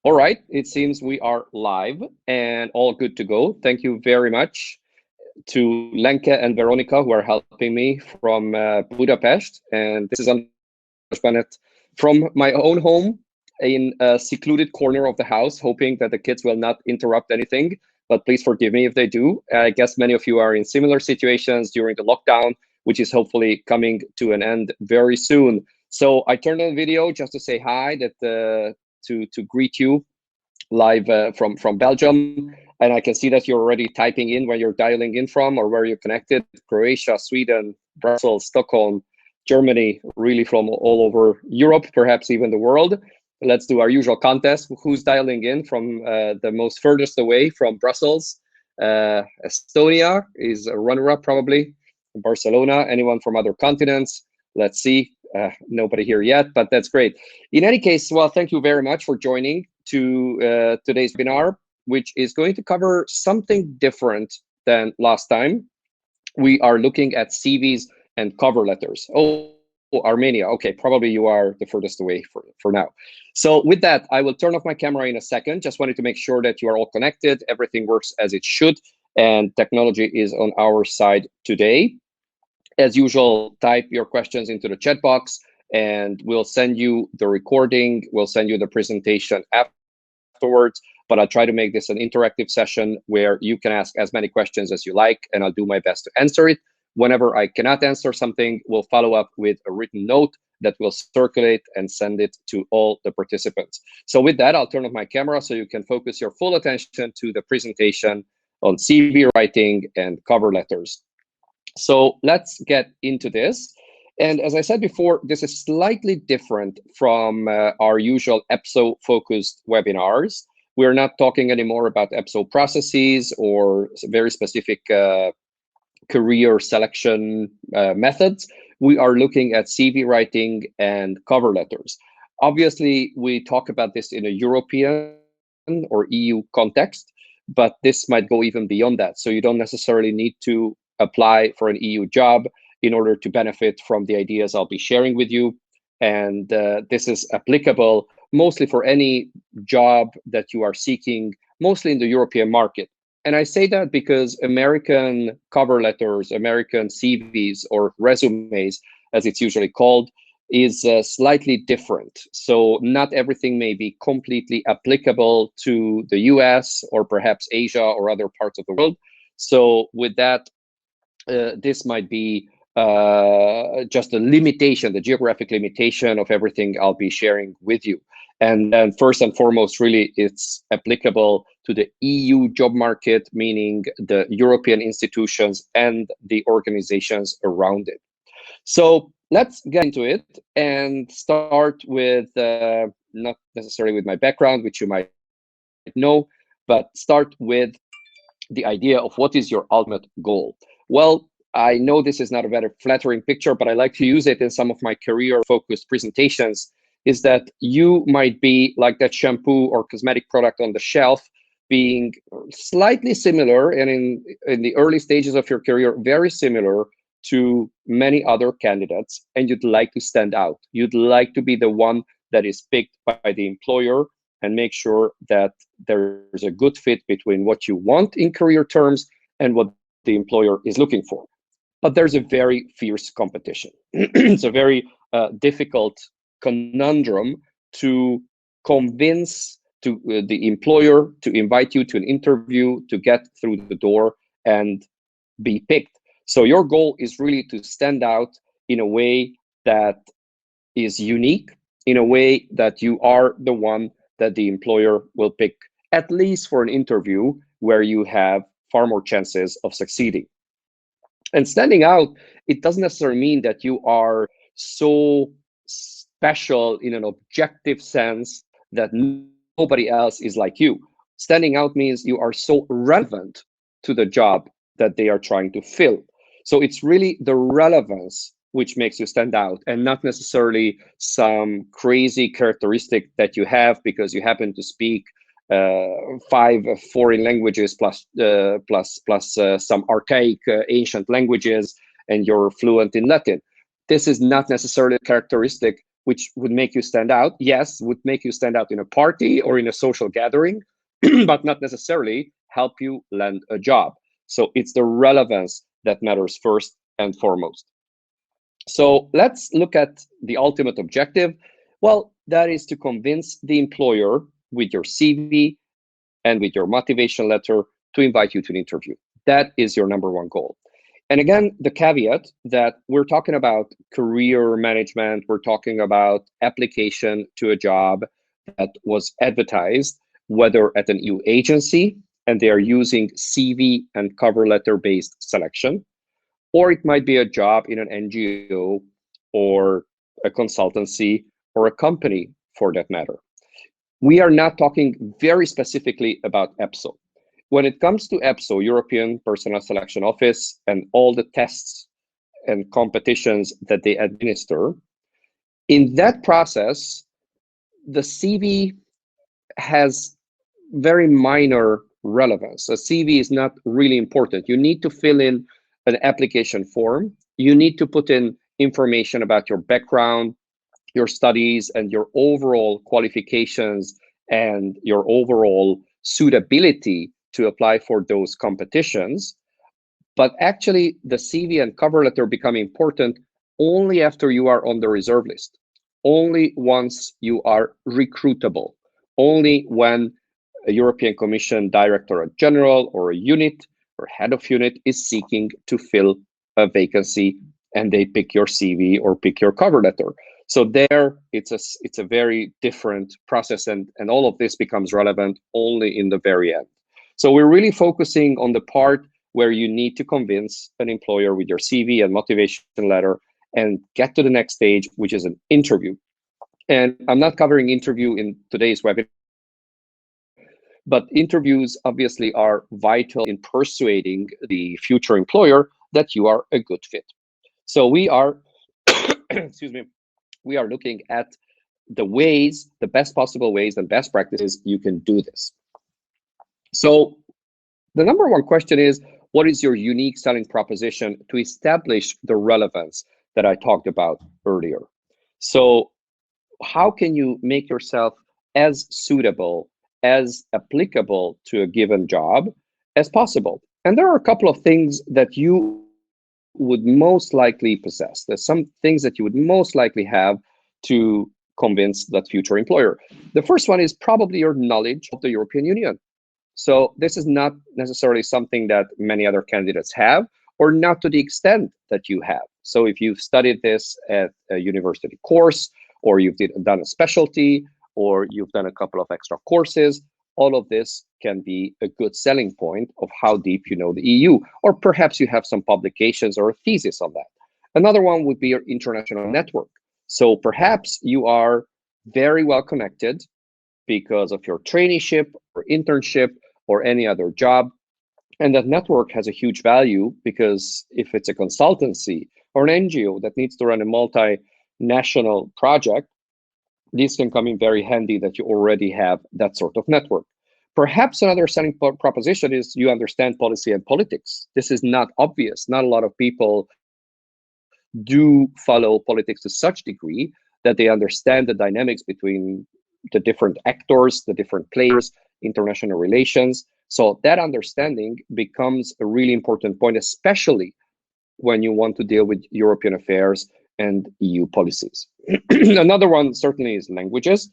All right, it seems we are live and all good to go. Thank you very much to Lenke and Veronica who are helping me from Budapest. And this is Andras Bennett from my own home in a secluded corner of the house, hoping that the kids will not interrupt anything. But please forgive me if they do. I guess many of you are in similar situations during the lockdown, which is hopefully coming to an end very soon. So I turned on the video just to say hi, to greet you live from Belgium. And I can see that you're already typing in where you're dialing in from or where you're connected. Croatia, Sweden, Brussels, Stockholm, Germany, really from all over Europe, perhaps even the world. Let's do our usual contest. Who's dialing in from the most furthest away from Brussels? Estonia is a runner-up probably. Barcelona, anyone from other continents? Let's see. Nobody here yet, but that's great. In any case, well, thank you very much for joining to today's webinar, which is going to cover something different than last time. We are looking at CVs and cover letters. Oh, Armenia. Okay, probably you are the furthest away for now. So with that, I will turn off my camera in a second. Just wanted to make sure that you are all connected, everything works as it should, and technology is on our side today. As usual, type your questions into the chat box and we'll send you the recording. We'll send you the presentation afterwards, but I'll try to make this an interactive session where you can ask as many questions as you like, and I'll do my best to answer it. Whenever I cannot answer something, we'll follow up with a written note that will circulate and send it to all the participants. So with that, I'll turn off my camera so you can focus your full attention to the presentation on CV writing and cover letters. So let's get into this. And as I said before, this is slightly different from our usual EPSO-focused webinars. We're not talking anymore about EPSO processes or very specific career selection methods. We are looking at CV writing and cover letters. Obviously, we talk about this in a European or EU context, but this might go even beyond that. So you don't necessarily need to apply for an EU job in order to benefit from the ideas I'll be sharing with you. And this is applicable mostly for any job that you are seeking, mostly in the European market. And I say that because American cover letters, American CVs or resumes, as it's usually called, is slightly different. So not everything may be completely applicable to the US or perhaps Asia or other parts of the world. So with that, this might be just a limitation, the geographic limitation of everything I'll be sharing with you. And then first and foremost, really, it's applicable to the EU job market, meaning the European institutions and the organizations around it. So let's get into it and start with, not necessarily with my background, which you might know, but start with the idea of what is your ultimate goal. Well, I know this is not a very flattering picture, but I like to use it in some of my career-focused presentations, is that you might be like that shampoo or cosmetic product on the shelf, being slightly similar, and in the early stages of your career, very similar to many other candidates, and you'd like to stand out. You'd like to be the one that is picked by the employer and make sure that there's a good fit between what you want in career terms and what the employer is looking for. But there's a very fierce competition. It's a very difficult conundrum to convince the employer to invite you to an interview, to get through the door and be picked. So your goal is really to stand out in a way that is unique, in a way that you are the one that the employer will pick, at least for an interview where you have far more chances of succeeding. And standing out, it doesn't necessarily mean that you are so special in an objective sense that nobody else is like you. Standing out means you are so relevant to the job that they are trying to fill. So it's really the relevance which makes you stand out, and not necessarily some crazy characteristic that you have because you happen to speak 5 foreign languages plus some archaic ancient languages, and you're fluent in Latin. This is not necessarily a characteristic which would make you stand out. Yes, would make you stand out in a party or in a social gathering, but not necessarily help you land a job. So it's the relevance that matters first and foremost. So let's look at the ultimate objective. Well, that is to convince the employer with your CV and with your motivation letter to invite you to an interview. That is your number one goal. And again, the caveat that we're talking about career management, we're talking about application to a job that was advertised, whether at an EU agency, and they are using CV and cover letter based selection, or it might be a job in an NGO or a consultancy or a company for that matter. We are not talking very specifically about EPSO. When it comes to EPSO, European Personnel Selection Office, and all the tests and competitions that they administer, in that process, the CV has very minor relevance. A CV is not really important. You need to fill in an application form. You need to put in information about your background, your studies, and your overall qualifications and your overall suitability to apply for those competitions. But actually, the CV and cover letter become important only after you are on the reserve list, only once you are recruitable, only when a European Commission director general or a unit or head of unit is seeking to fill a vacancy and they pick your CV or pick your cover letter. So there, it's a very different process, and all of this becomes relevant only in the very end. So we're really focusing on the part where you need to convince an employer with your CV and motivation letter and get to the next stage, which is an interview. And I'm not covering interview in today's webinar, but interviews obviously are vital in persuading the future employer that you are a good fit. So we are, excuse me, we are looking at the ways, the best possible ways and best practices you can do this. So the number one question is, what is your unique selling proposition to establish the relevance that I talked about earlier? So how can you make yourself as suitable, as applicable to a given job as possible? And there are a couple of things that you would most likely possess. There's some things that you would most likely have to convince that future employer. The first one is probably your knowledge of the European Union. So this is not necessarily something that many other candidates have, or not to the extent that you have. So if you've studied this at a university course, or you've done a specialty, or you've done a couple of extra courses, all of this can be a good selling point of how deep you know the EU, or perhaps you have some publications or a thesis on that. Another one would be your international network. So perhaps you are very well connected because of your traineeship or internship or any other job. And that network has a huge value because if it's a consultancy or an NGO that needs to run a multinational project, this can come in very handy that you already have that sort of network. Perhaps another selling proposition is you understand policy and politics. This is not obvious. Not a lot of people do follow politics to such degree that they understand the dynamics between the different actors, the different players, international relations. So that understanding becomes a really important point, especially when you want to deal with European affairs and EU policies. Another one certainly is languages,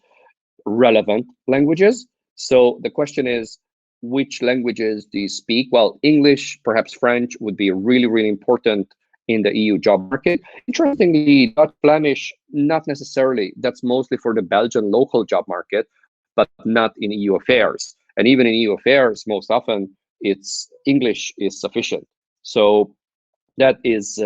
relevant languages. So the question is, which languages do you speak? Well, English, perhaps French would be really, really important in the EU job market. Interestingly, Dutch, Flemish, not necessarily. That's mostly for the Belgian local job market, but not in EU affairs. And even in EU affairs, most often it's English is sufficient. So that is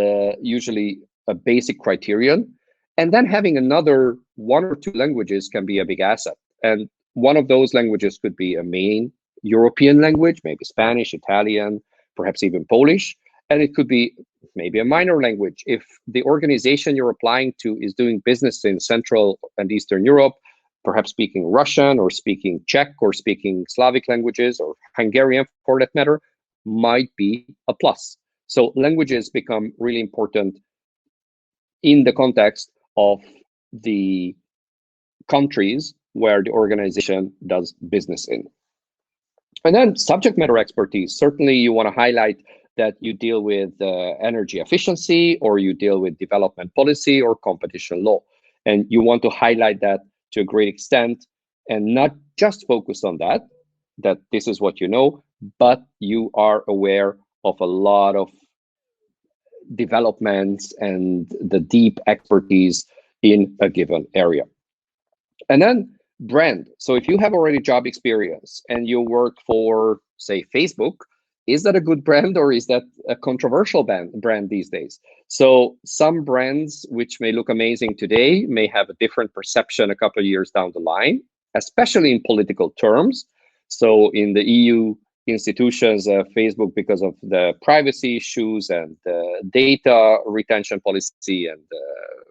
usually a basic criterion. And then having another one or two languages can be a big asset. And one of those languages could be a main European language, maybe Spanish, Italian, perhaps even Polish. And it could be maybe a minor language. If the organization you're applying to is doing business in Central and Eastern Europe, perhaps speaking Russian or speaking Czech or speaking Slavic languages or Hungarian for that matter, might be a plus. So languages become really important in the context of the countries where the organization does business in. And then subject matter expertise. Certainly you want to highlight that you deal with energy efficiency, or you deal with development policy or competition law. And you want to highlight that to a great extent, and not just focus on that this is what you know, but you are aware of a lot of developments and the deep expertise in a given area. And then brand. So if you have already job experience and you work for, say, Facebook, is that a good brand, or is that a controversial brand these days? So some brands which may look amazing today may have a different perception a couple of years down the line, especially in political terms. So in the EU institutions, Facebook, because of the privacy issues and data retention policy and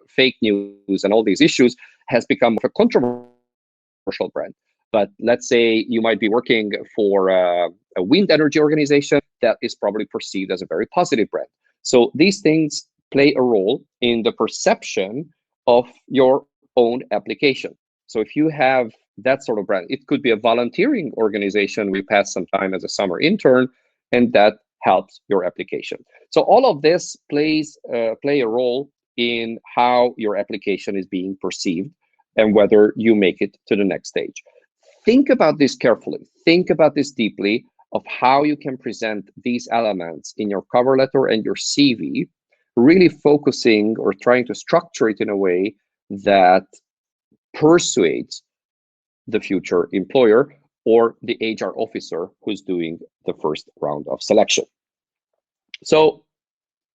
fake news and all these issues, has become a controversial brand. But let's say you might be working for a wind energy organization that is probably perceived as a very positive brand. So these things play a role in the perception of your own application. So if you have that sort of brand, it could be a volunteering organization where you pass some time as a summer intern, and that helps your application. So all of this play a role in how your application is being perceived and whether you make it to the next stage. Think about this carefully. Think about this deeply, of how you can present these elements in your cover letter and your CV, really focusing or trying to structure it in a way that persuades the future employer or the HR officer who's doing the first round of selection. So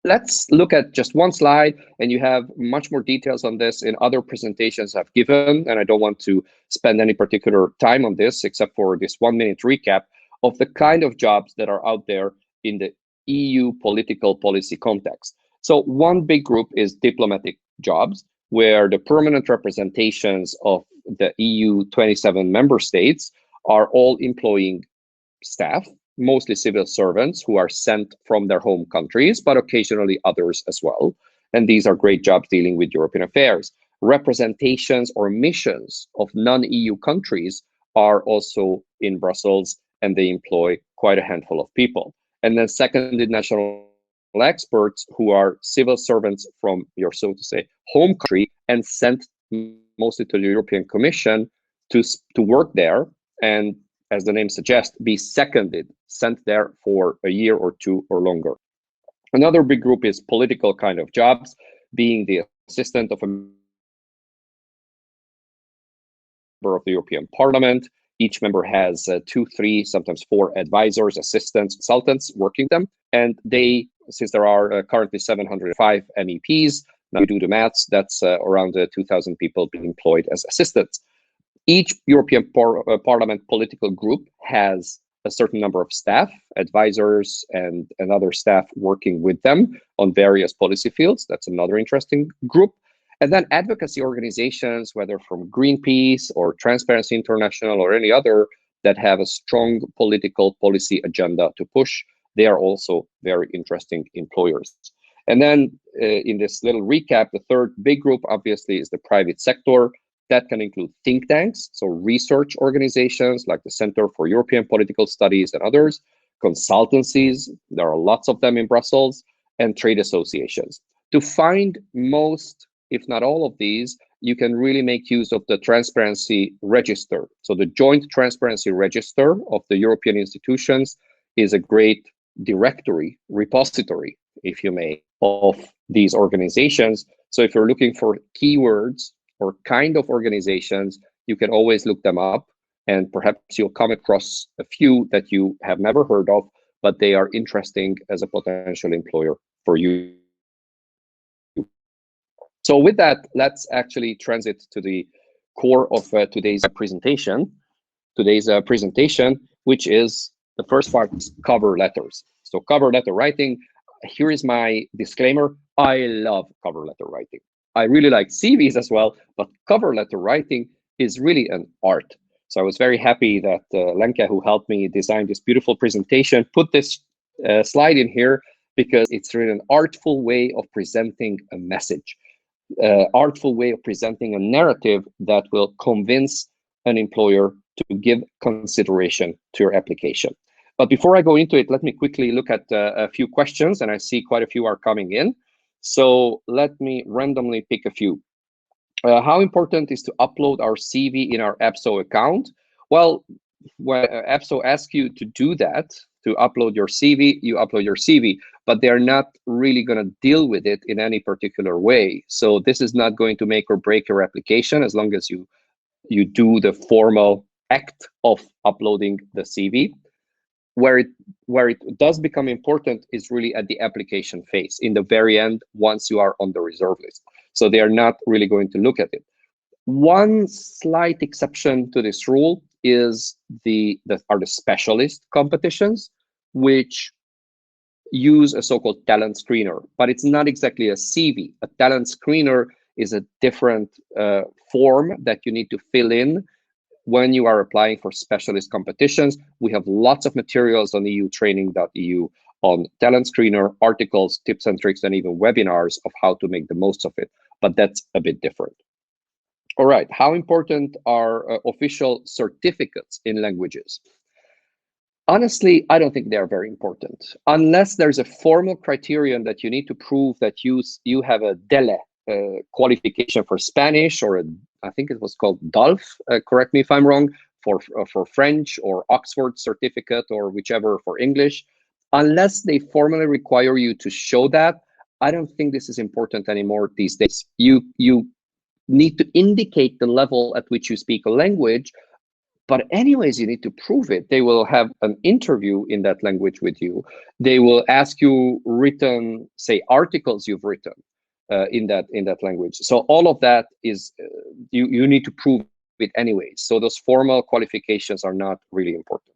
let's look at just one slide, and you have much more details on this in other presentations I've given, and I don't want to spend any particular time on this except for this 1 minute recap of the kind of jobs that are out there in the EU political policy context. So one big group is diplomatic jobs, where the permanent representations of the EU 27 member states are all employing staff, mostly civil servants who are sent from their home countries, but occasionally others as well. And these are great jobs dealing with European affairs. Representations or missions of non-EU countries are also in Brussels, and they employ quite a handful of people. And then seconded national experts who are civil servants from your, so to say, home country and sent mostly to the European Commission to work there, and as the name suggests, be seconded, sent there for a year or two or longer. Another big group is political kind of jobs, being the assistant of a member of the European Parliament. Each member has 2, 3, sometimes 4 advisors, assistants, consultants working them. And they, since there are currently 705 MEPs, now you do the maths, that's around 2,000 people being employed as assistants. Each European Parliament political group has a certain number of staff, advisors, and other staff working with them on various policy fields. That's another interesting group. And then advocacy organizations, whether from Greenpeace or Transparency International or any other that have a strong political policy agenda to push, they are also very interesting employers. And then in this little recap, the third big group obviously is the private sector. That can include think tanks, so research organizations like the Center for European Political Studies and others, consultancies, there are lots of them in Brussels, and trade associations. To find most, if not all of these, you can really make use of the Transparency Register. So the Joint Transparency Register of the European institutions is a great directory, repository, if you may, of these organizations. So if you're looking for keywords or kind of organizations, you can always look them up, and perhaps you'll come across a few that you have never heard of, but they are interesting as a potential employer for you. So with that, let's actually transit to the core of today's presentation. Which is the first part, cover letters. So cover letter writing, here is my disclaimer. I love cover letter writing. I really like CVs as well, but cover letter writing is really an art. So I was very happy that Lenka, who helped me design this beautiful presentation, put this slide in here, because it's really an artful way of presenting a message. artful way of presenting a narrative that will convince an employer to give consideration to your application. But before I go into it, let me quickly look at a few questions, and I see quite a few are coming in. So let me randomly pick a few. How important is to upload our CV in our APSO account? Well, when APSO asks you to do that, to upload your CV, you upload your CV, but they're not really going to deal with it in any particular way. So this is not going to make or break your application as long as you do the formal act of uploading the CV. Where it does become important is really at the application phase, in the very end, once you are on the reserve list. So they are not really going to look at it. One slight exception to this rule is the specialist competitions, which use a so-called talent screener, but it's not exactly a CV. A talent screener is a different form that you need to fill in when you are applying for specialist competitions. We have lots of materials on eutraining.eu on talent screener, articles, tips and tricks, and even webinars of how to make the most of it, but that's a bit different. All right, how important are official certificates in languages? Honestly, I don't think they are very important, unless there's a formal criterion that you need to prove that you have a DELE qualification for Spanish, or I think it was called DOLF, correct me if I'm wrong, for French, or Oxford certificate, or whichever for English. Unless they formally require you to show that, I don't think this is important anymore these days. You need to indicate the level at which you speak a language, but anyways, you need to prove it. They will have an interview in that language with you. They will ask you written, say, articles you've written in that language. So all of that is you need to prove it anyways. So those formal qualifications are not really important.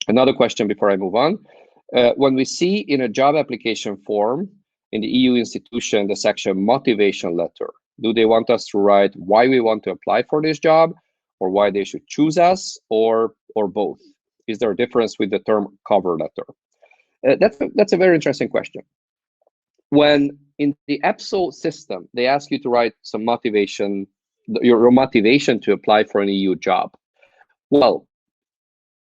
Another question before I move on. When we see in a job application form in the EU institution the section motivation letter, do they want us to write why we want to apply for this job, or why they should choose us, or both? Is there a difference with the term cover letter? That's a very interesting question. When in the APSO system, they ask you to write some motivation, your motivation to apply for an EU job. Well,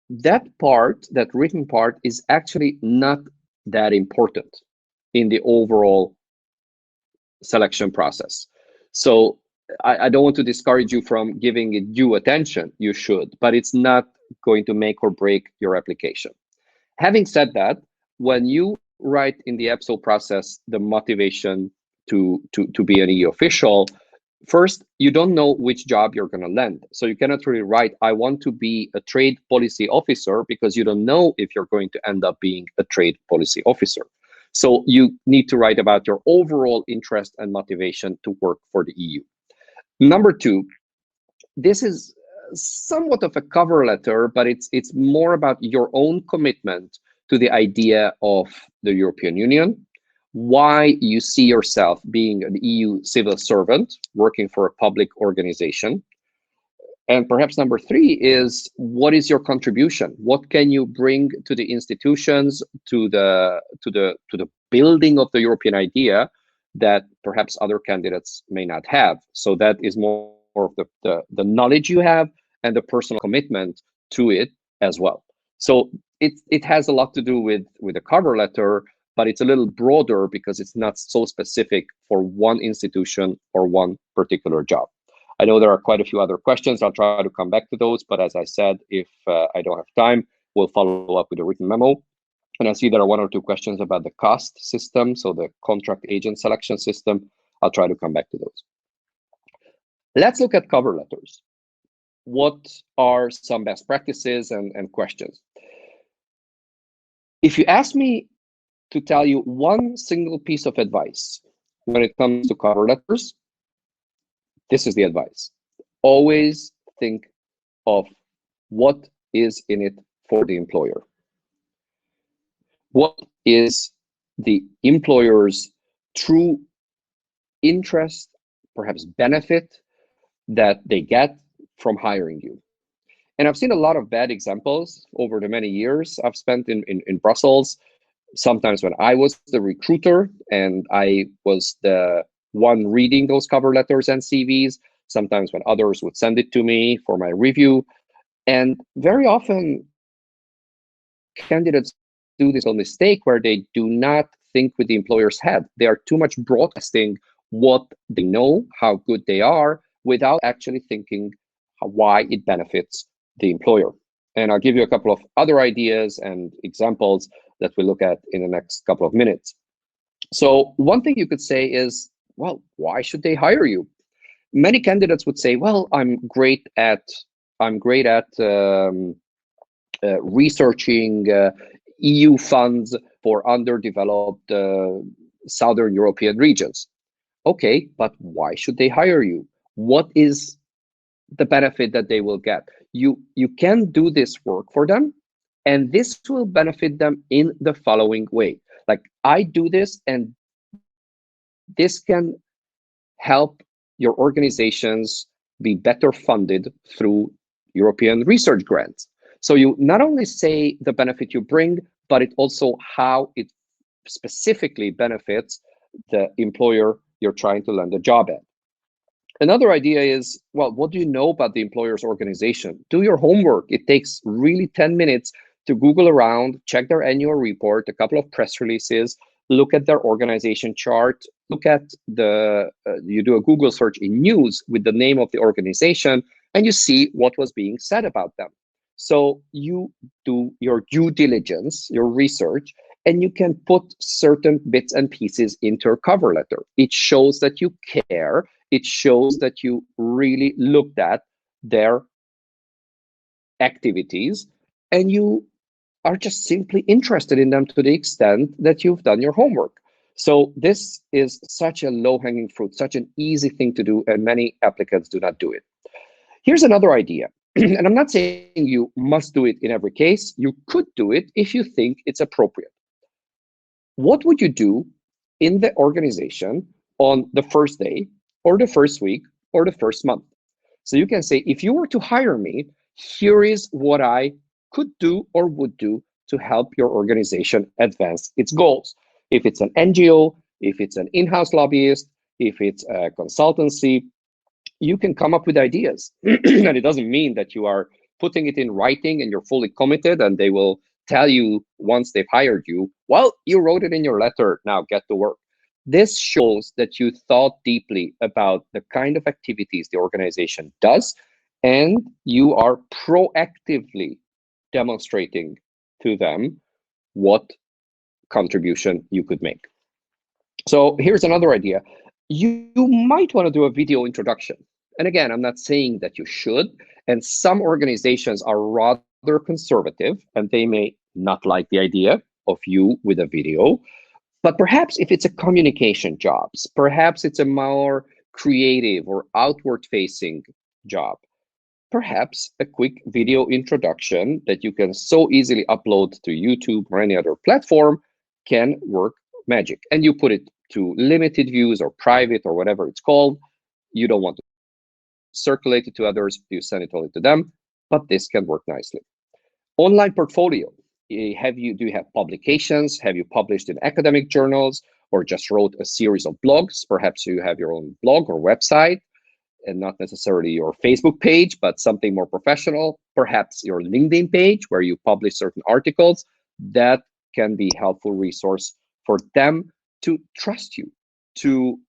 that part, that written part, is actually not that important in the overall selection process. So I don't want to discourage you from giving it due attention. You should, but it's not going to make or break your application. Having said that, when you write in the APSO process the motivation to be an EU official, first, you don't know which job you're going to land. So you cannot really write, I want to be a trade policy officer, because you don't know if you're going to end up being a trade policy officer. So you need to write about your overall interest and motivation to work for the EU. Number two, this is somewhat of a cover letter, but it's more about your own commitment to the idea of the European Union, why you see yourself being an EU civil servant working for a public organization. And perhaps number three is, what is your contribution? What can you bring to the institutions, to the building of the European idea that perhaps other candidates may not have? So that is more of the knowledge you have and the personal commitment to it as well. So it has a lot to do with a cover letter, but it's a little broader because it's not so specific for one institution or one particular job. I know there are quite a few other questions. I'll try to come back to those, but as I said, if I don't have time, we'll follow up with a written memo. And I see there are one or two questions about the CAST system, so the contract agent selection system. I'll try to come back to those. Let's look at cover letters. What are some best practices and questions? If you ask me to tell you one single piece of advice when it comes to cover letters, this is the advice. Always think of what is in it for the employer. What is the employer's true interest, perhaps benefit, that they get from hiring you? And I've seen a lot of bad examples over the many years I've spent in Brussels. Sometimes when I was the recruiter and I was the one reading those cover letters and CVs, sometimes when others would send it to me for my review. And very often, candidates do this mistake where they do not think with the employer's head. They are too much broadcasting what they know, how good they are, without actually thinking why it benefits the employer. And I'll give you a couple of other ideas and examples that we'll look at in the next couple of minutes. So one thing you could say is, well, why should they hire you? Many candidates would say, well, I'm great at researching EU funds for underdeveloped Southern European regions. Okay, but why should they hire you? What is the benefit that they will get? You can do this work for them, and this will benefit them in the following way. Like, I do this, and this can help your organizations be better funded through European research grants. So you not only say the benefit you bring, but it also how it specifically benefits the employer you're trying to land a job at. Another idea is, well, what do you know about the employer's organization? Do your homework. It takes really 10 minutes to Google around, check their annual report, a couple of press releases, look at their organization chart, look at you do a Google search in news with the name of the organization, and you see what was being said about them. So you do your due diligence, your research, and you can put certain bits and pieces into your cover letter. It shows that you care. It shows that you really looked at their activities, and you are just simply interested in them to the extent that you've done your homework. So this is such a low-hanging fruit, such an easy thing to do, and many applicants do not do it. Here's another idea. And I'm not saying you must do it in every case. You could do it if you think it's appropriate. What would you do in the organization on the first day or the first week or the first month? So you can say, if you were to hire me, here is what I could do or would do to help your organization advance its goals. If it's an NGO, if it's an in-house lobbyist, if it's a consultancy, you can come up with ideas. And it doesn't mean that you are putting it in writing and you're fully committed and they will tell you once they've hired you, well, you wrote it in your letter, now get to work. This shows that you thought deeply about the kind of activities the organization does, and you are proactively demonstrating to them what contribution you could make. So here's another idea. You might want to do a video introduction. And again, I'm not saying that you should, and some organizations are rather conservative, and they may not like the idea of you with a video. But perhaps if it's a communication job, perhaps it's a more creative or outward-facing job, perhaps a quick video introduction that you can so easily upload to YouTube or any other platform can work magic. And you put it to limited views or private or whatever it's called. You don't want to circulate it to others, you send it only to them, but this can work nicely. Online portfolio. Do you have publications? Have you published in academic journals or just wrote a series of blogs? Perhaps you have your own blog or website, and not necessarily your Facebook page, but something more professional. Perhaps your LinkedIn page where you publish certain articles. That can be a helpful resource for them to trust you, to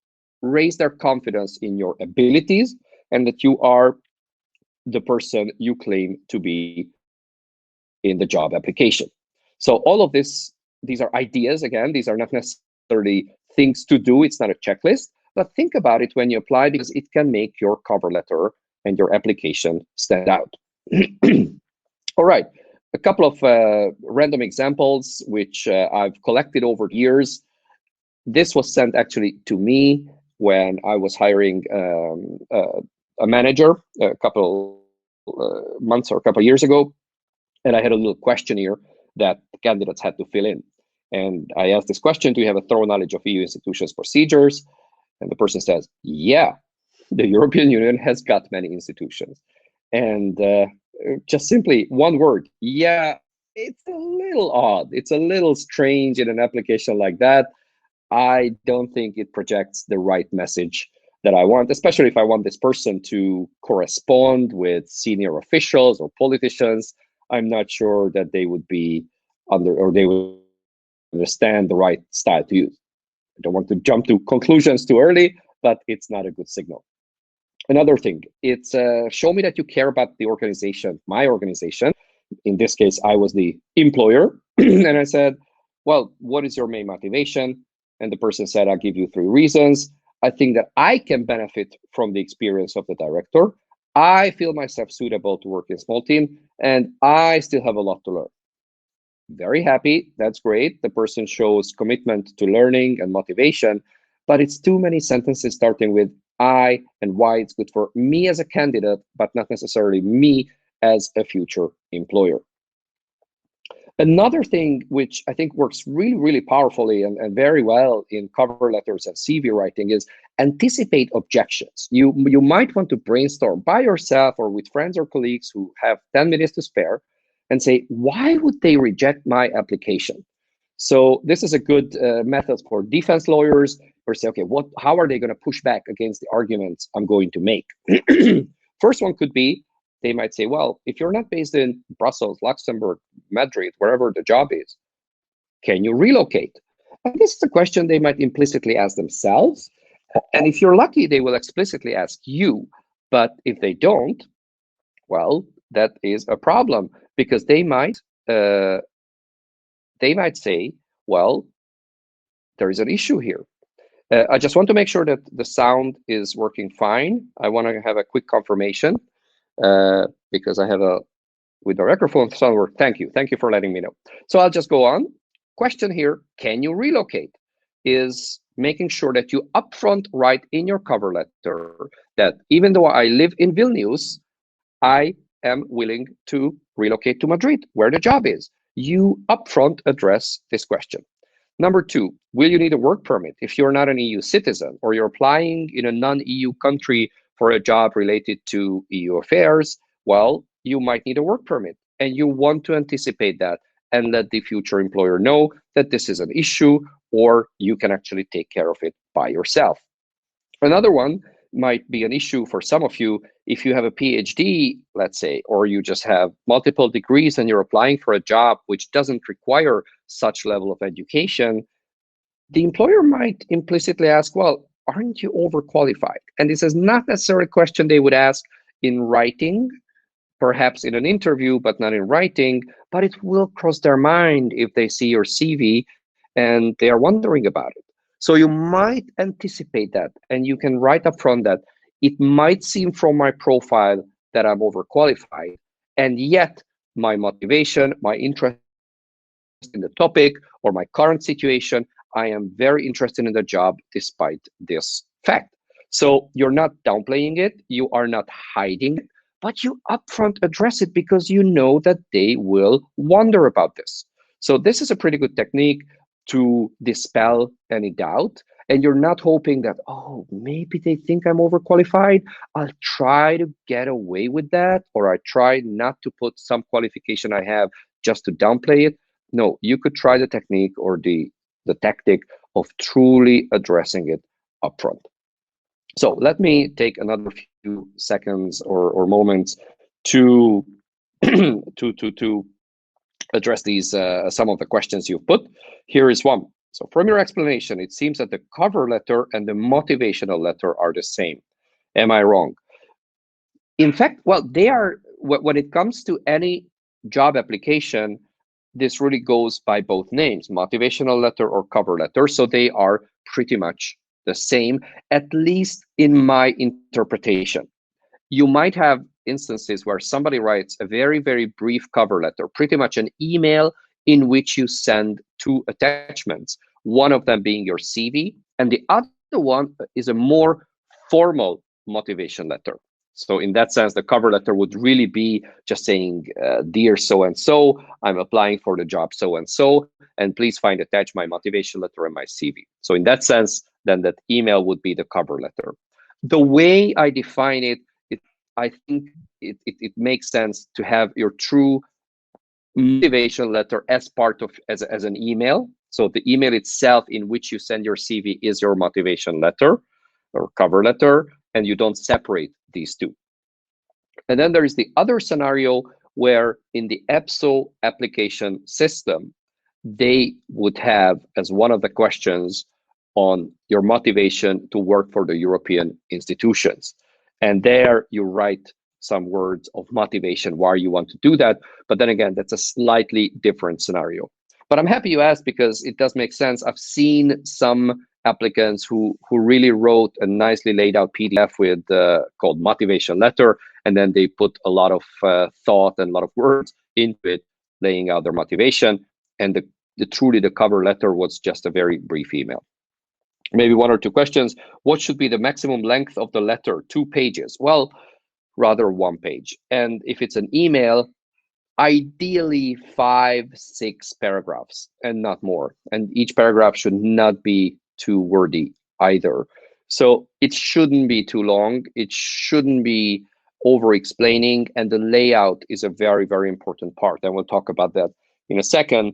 raise their confidence in your abilities, and that you are the person you claim to be in the job application. So all of this, these are ideas. Again, these are not necessarily things to do. It's not a checklist, but think about it when you apply, because it can make your cover letter and your application stand out. All right, a couple of random examples which I've collected over the years. This was sent actually to me when I was hiring a manager a couple months or a couple of years ago. And I had a little questionnaire that the candidates had to fill in. And I asked this question, do you have a thorough knowledge of EU institutions' procedures? And the person says, yeah, the European Union has got many institutions. And just simply one word, yeah, it's a little odd. It's a little strange in an application like that. I don't think it projects the right message that I want, especially if I want this person to correspond with senior officials or politicians. I'm not sure that they would be or they would understand the right style to use. I don't want to jump to conclusions too early, but it's not a good signal. Another thing, it's show me that you care about the organization, my organization. In this case, I was the employer. And I said, well, what is your main motivation? And the person said, I'll give you 3 reasons. I think that I can benefit from the experience of the director. I feel myself suitable to work in a small team, and I still have a lot to learn. Very happy. That's great. The person shows commitment to learning and motivation, but it's too many sentences starting with I and why it's good for me as a candidate, but not necessarily me as a future employer. Another thing which I think works really, really powerfully and very well in cover letters and CV writing is anticipate objections. You might want to brainstorm by yourself or with friends or colleagues who have 10 minutes to spare and say, why would they reject my application? So this is a good method for defense lawyers or say, okay, how are they going to push back against the arguments I'm going to make? First one could be, they might say, well, if you're not based in Brussels, Luxembourg, Madrid, wherever the job is, can you relocate? And this is a question they might implicitly ask themselves. And if you're lucky, they will explicitly ask you. But if they don't, well, that is a problem because they might say, well, there is an issue here. I just want to make sure that the sound is working fine. I want to have a quick confirmation because I have with the microphone sound work. Thank you for letting me know. So I'll just go on. Question here, can you relocate? Is making sure that you upfront write in your cover letter that even though I live in Vilnius, I am willing to relocate to Madrid, where the job is. You upfront address this question. Number 2, will you need a work permit if you're not an EU citizen or you're applying in a non-EU country for a job related to EU affairs? Well, you might need a work permit and you want to anticipate that and let the future employer know that this is an issue or you can actually take care of it by yourself. Another one might be an issue for some of you if you have a PhD, let's say, or you just have multiple degrees and you're applying for a job which doesn't require such level of education. The employer might implicitly ask, well, aren't you overqualified? And this is not necessarily a question they would ask in writing, perhaps in an interview, but not in writing, but it will cross their mind if they see your CV and they are wondering about it. So you might anticipate that, and you can write up front that it might seem from my profile that I'm overqualified, and yet my motivation, my interest in the topic, or my current situation, I am very interested in the job despite this fact. So you're not downplaying it, you are not hiding it, but you upfront address it because you know that they will wonder about this. So this is a pretty good technique to dispel any doubt. And you're not hoping that, oh, maybe they think I'm overqualified. I'll try to get away with that, or I try not to put some qualification I have just to downplay it. No, you could try the technique or the tactic of truly addressing it upfront. So let me take another few seconds or moments to to address these some of the questions you've put. Here is one. So from your explanation, it seems that the cover letter and the motivational letter are the same. Am I wrong? In fact, well, they are, when it comes to any job application, this really goes by both names, motivational letter or cover letter. So they are pretty much the same, at least in my interpretation. You might have instances where somebody writes a very, very brief cover letter, pretty much an email in which you send 2 attachments, one of them being your CV, and the other one is a more formal motivation letter. So in that sense, the cover letter would really be just saying, dear so-and-so, I'm applying for the job so-and-so, and please find attached my motivation letter and my CV. So in that sense, then that email would be the cover letter. The way I define it, I think it makes sense to have your true motivation letter as part of as an email. So the email itself in which you send your CV is your motivation letter or cover letter, and you don't separate these two. And then there is the other scenario where in the EPSO application system, they would have as one of the questions on your motivation to work for the European institutions. And there you write some words of motivation, why you want to do that. But then again, that's a slightly different scenario. But I'm happy you asked because it does make sense. I've seen some applicants who really wrote a nicely laid out PDF with called motivation letter, and then they put a lot of thought and a lot of words into it, laying out their motivation. And truly the cover letter was just a very brief email. Maybe one or two questions. What should be the maximum length of the letter? 2 pages? Well, rather 1 page. And if it's an email, ideally 5, 6 paragraphs and not more. And each paragraph should not be too wordy either. So it shouldn't be too long. It shouldn't be over explaining. And the layout is a very, very important part. And we'll talk about that in a second.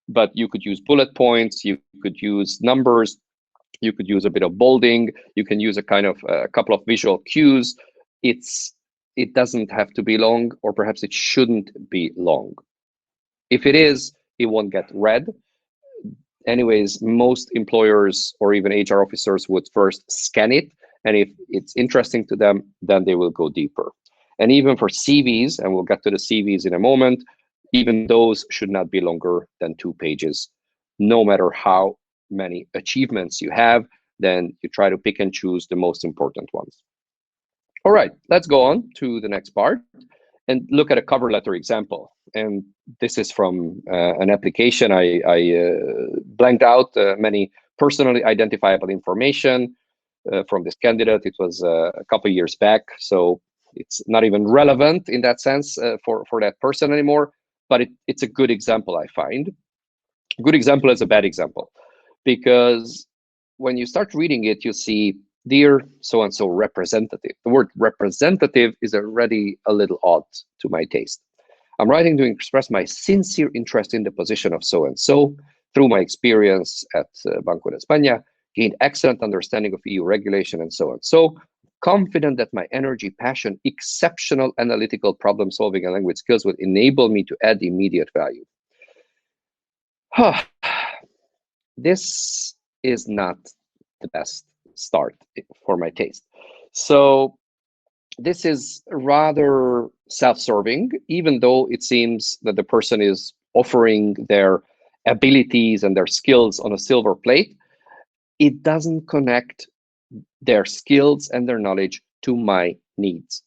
But you could use bullet points. You could use numbers. You could use a bit of bolding. You can use a kind of a couple of visual cues. It doesn't have to be long, or perhaps it shouldn't be long. If it is, it won't get read. Anyways, most employers or even HR officers would first scan it. And if it's interesting to them, then they will go deeper. And even for CVs, and we'll get to the CVs in a moment, even those should not be longer than 2 pages, no matter how many achievements you have. Then you try to pick and choose the most important ones. All right, let's go on to the next part and look at a cover letter example. And this is from an application. I blanked out many personally identifiable information from this candidate. It was a couple of years back, so it's not even relevant in that sense for that person anymore. But it's a good example, I find. A good example is a bad example, because when you start reading it, you see, dear so-and-so representative. The word representative is already a little odd to my taste. I'm writing to express my sincere interest in the position of so-and-so. Through my experience at Banco de España, gained excellent understanding of EU regulation and so on. So confident that my energy, passion, exceptional analytical problem solving and language skills will enable me to add immediate value. This is not the best start for my taste. So this is rather self-serving, even though it seems that the person is offering their abilities and their skills on a silver plate. It doesn't connect their skills and their knowledge to my needs.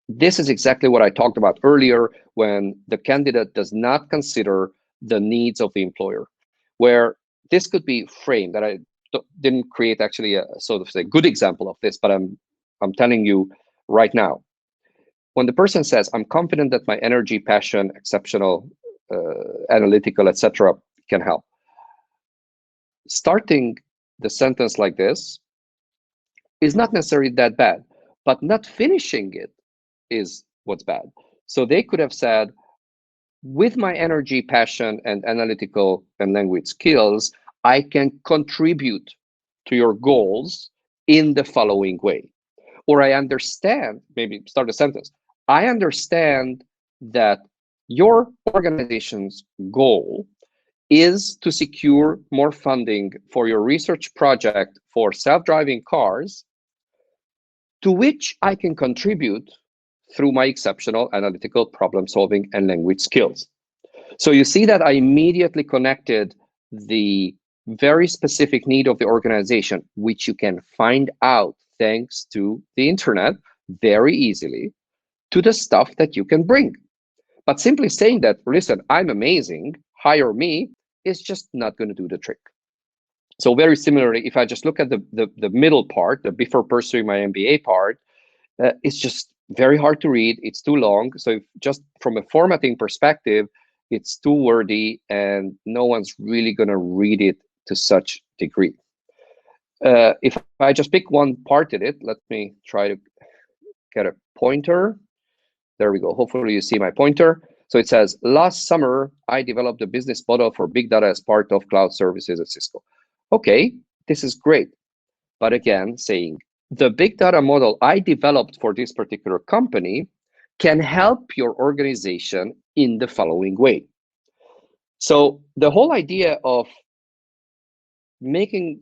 This is exactly what I talked about earlier when the candidate does not consider the needs of the employer, where this could be framed, that I didn't create actually a sort of say good example of this, but I'm telling you right now. When the person says, I'm confident that my energy, passion, exceptional, analytical, etc. can help. Starting the sentence like this is not necessarily that bad, but not finishing it is what's bad. So they could have said, with my energy, passion, and analytical and language skills, I can contribute to your goals in the following way. Or I understand, maybe start a sentence, I understand that your organization's goal is to secure more funding for your research project for self-driving cars, to which I can contribute through my exceptional analytical problem solving and language skills. So you see that I immediately connected the very specific need of the organization, which you can find out thanks to the internet very easily, to the stuff that you can bring. But simply saying that, listen, I'm amazing, hire me, is just not going to do the trick. So very similarly, if I just look at the middle part, the before pursuing my MBA part, it's just very hard to read. It's too long. So if just from a formatting perspective, it's too wordy and no one's really going to read it to such degree. If I just pick one part in it, let me try to get a pointer. There we go. Hopefully you see my pointer. So it says, last summer, I developed a business model for big data as part of cloud services at Cisco. Okay, this is great. But again, saying the big data model I developed for this particular company can help your organization in the following way. So the whole idea of making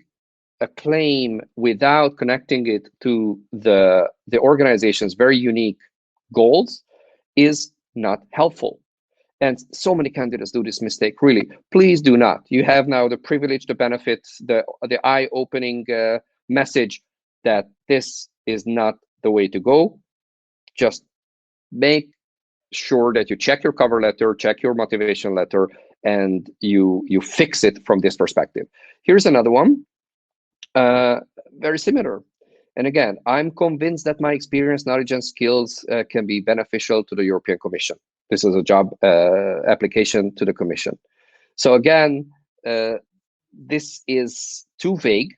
a claim without connecting it to the organization's very unique goals is not helpful. And so many candidates do this mistake. Really, please do not. You have now the privilege, the benefits, the eye-opening message that this is not the way to go. Just make sure that you check your cover letter, check your motivation letter, and you fix it from this perspective. Here's another one, very similar. And again, I'm convinced that my experience, knowledge, and skills can be beneficial to the European Commission. This is a job application to the Commission. So again, this is too vague.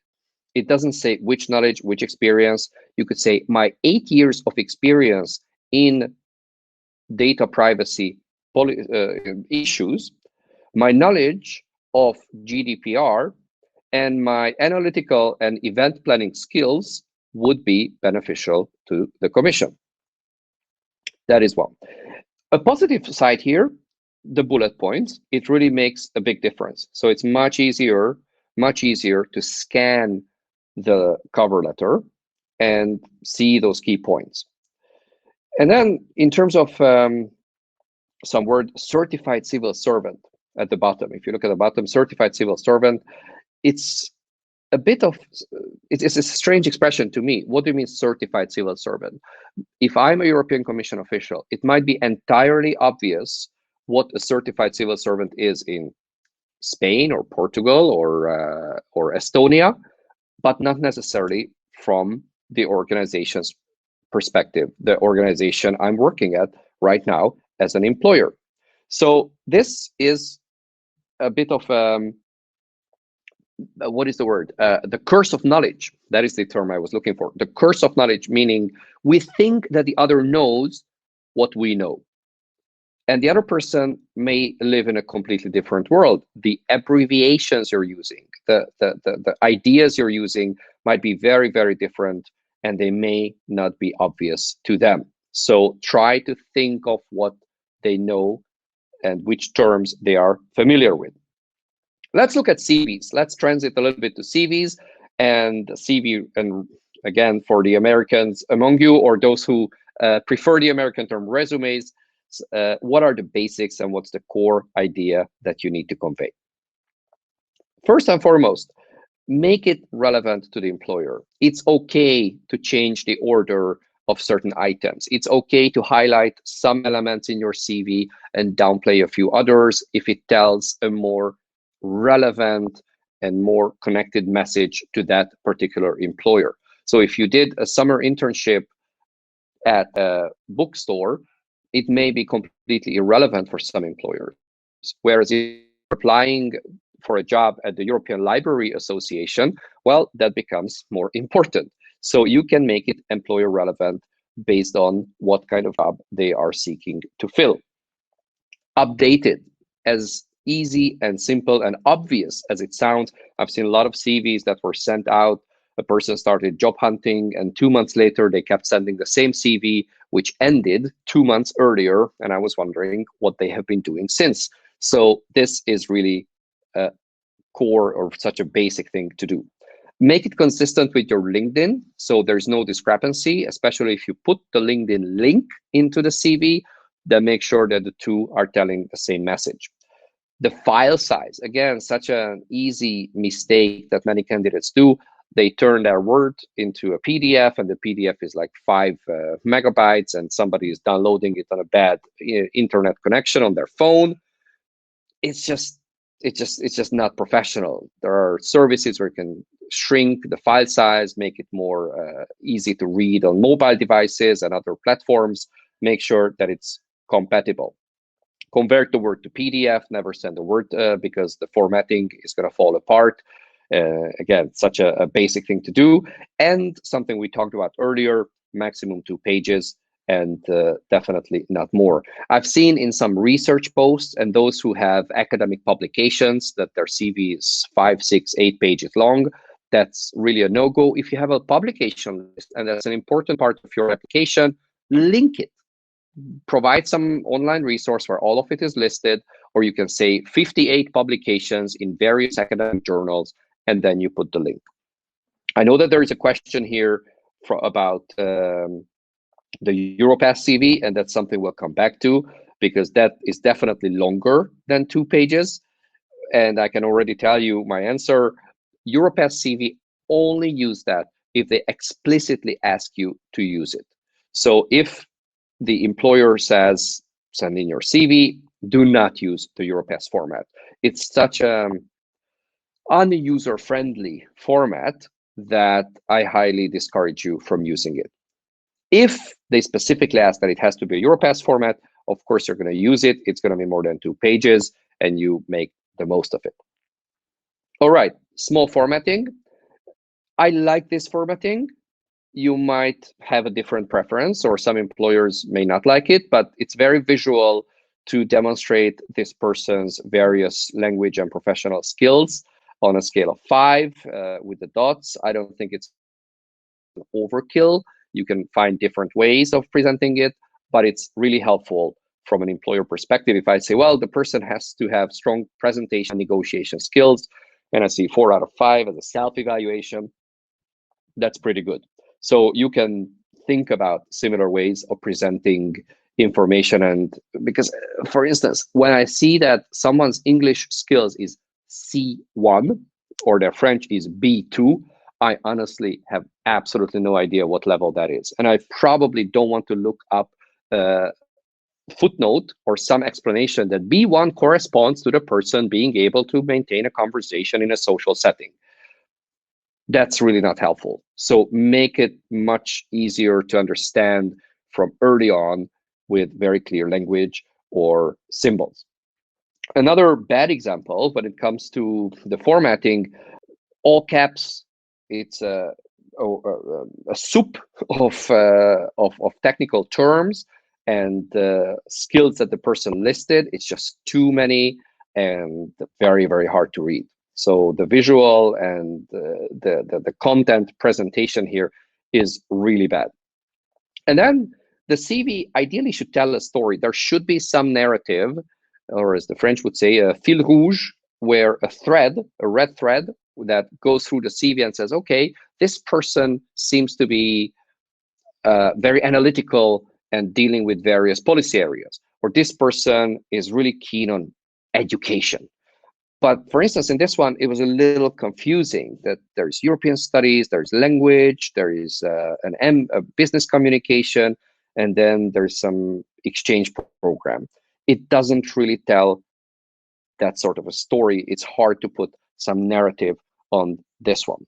It doesn't say which knowledge, which experience. You could say my 8 years of experience in data privacy issues, my knowledge of GDPR, and my analytical and event planning skills would be beneficial to the Commission. That is one. A positive side here, the bullet points, it really makes a big difference. So it's much easier to scan the cover letter and see those key points. And then in terms of some word, certified civil servant at the bottom. If you look at the bottom, certified civil servant, it's a bit of, it's a strange expression to me. What do you mean certified civil servant? If I'm a European Commission official, it might be entirely obvious what a certified civil servant is in Spain or Portugal or Estonia, but not necessarily from the organization's perspective, the organization I'm working at right now as an employer. So this is a bit of what is the word? The curse of knowledge. That is the term I was looking for. The curse of knowledge, meaning we think that the other knows what we know. And the other person may live in a completely different world. The abbreviations you're using, the ideas you're using might be very, very different, and they may not be obvious to them. So try to think of what they know and which terms they are familiar with. Let's look at CVs. Let's transit a little bit to CVs and CV. And again, for the Americans among you or those who prefer the American term resumes, what are the basics and what's the core idea that you need to convey? First and foremost, make it relevant to the employer. It's okay to change the order of certain items. It's okay to highlight some elements in your CV and downplay a few others if it tells a more relevant and more connected message to that particular employer. So if you did a summer internship at a bookstore, it may be completely irrelevant for some employers. Whereas if you're applying for a job at the European Library Association, well, that becomes more important. So you can make it employer relevant based on what kind of job they are seeking to fill. Update it as easy and simple and obvious as it sounds. I've seen a lot of CVs that were sent out. A person started job hunting, and 2 months later, they kept sending the same CV, which ended 2 months earlier. And I was wondering what they have been doing since. So this is really a core or such a basic thing to do. Make it consistent with your LinkedIn, so there's no discrepancy, especially if you put the LinkedIn link into the CV, then make sure that the two are telling the same message. The file size, again, such an easy mistake that many candidates do. They turn their Word into a PDF, and the PDF is like 5 megabytes, and somebody is downloading it on a bad internet connection on their phone. It's just not professional. There are services where you can shrink the file size, make it more easy to read on mobile devices and other platforms. Make sure that it's compatible. Convert the Word to PDF, never send a Word because the formatting is going to fall apart. Again, such a basic thing to do. And something we talked about earlier, maximum 2 pages. and definitely not more. I've seen in some research posts and those who have academic publications that their CV is 5, 6, 8 pages long. That's really a no-go. If you have a publication list and that's an important part of your application, link it. Provide some online resource where all of it is listed, or you can say 58 publications in various academic journals, and then you put the link. I know that there is a question here about the Europass CV, and that's something we'll come back to, because that is definitely longer than 2 pages. And I can already tell you my answer. Europass CV, only use that if they explicitly ask you to use it. So if the employer says, send in your CV, do not use the Europass format. It's such an unuser-friendly format that I highly discourage you from using it. If they specifically ask that it has to be a Europass format, of course you're going to use it. It's going to be more than 2 pages, and you make the most of it. All right, small formatting. I like this formatting. You might have a different preference, or some employers may not like it, but it's very visual to demonstrate this person's various language and professional skills on a scale of 5 with the dots. I don't think it's an overkill. You can find different ways of presenting it, but it's really helpful from an employer perspective. If I say, well, the person has to have strong presentation and negotiation skills, and I see 4 out of 5 as a self-evaluation, that's pretty good. So you can think about similar ways of presenting information. And because, for instance, when I see that someone's English skills is C1 or their French is B2, I honestly have absolutely no idea what level that is. And I probably don't want to look up a footnote or some explanation that B1 corresponds to the person being able to maintain a conversation in a social setting. That's really not helpful. So make it much easier to understand from early on with very clear language or symbols. Another bad example when it comes to the formatting, all caps, it's a soup of technical terms and skills that the person listed. It's just too many and very, very hard to read. So the visual and the content presentation here is really bad. And then the CV ideally should tell a story. There should be some narrative, or as the French would say, a fil rouge, where a red thread that goes through the CV and says, okay, this person seems to be very analytical and dealing with various policy areas, or this person is really keen on education. But for instance, in this one, it was a little confusing that there's European studies, there's language, there is a business communication, and then there's some exchange program. It doesn't really tell that sort of a story. It's hard to put some narrative on this one.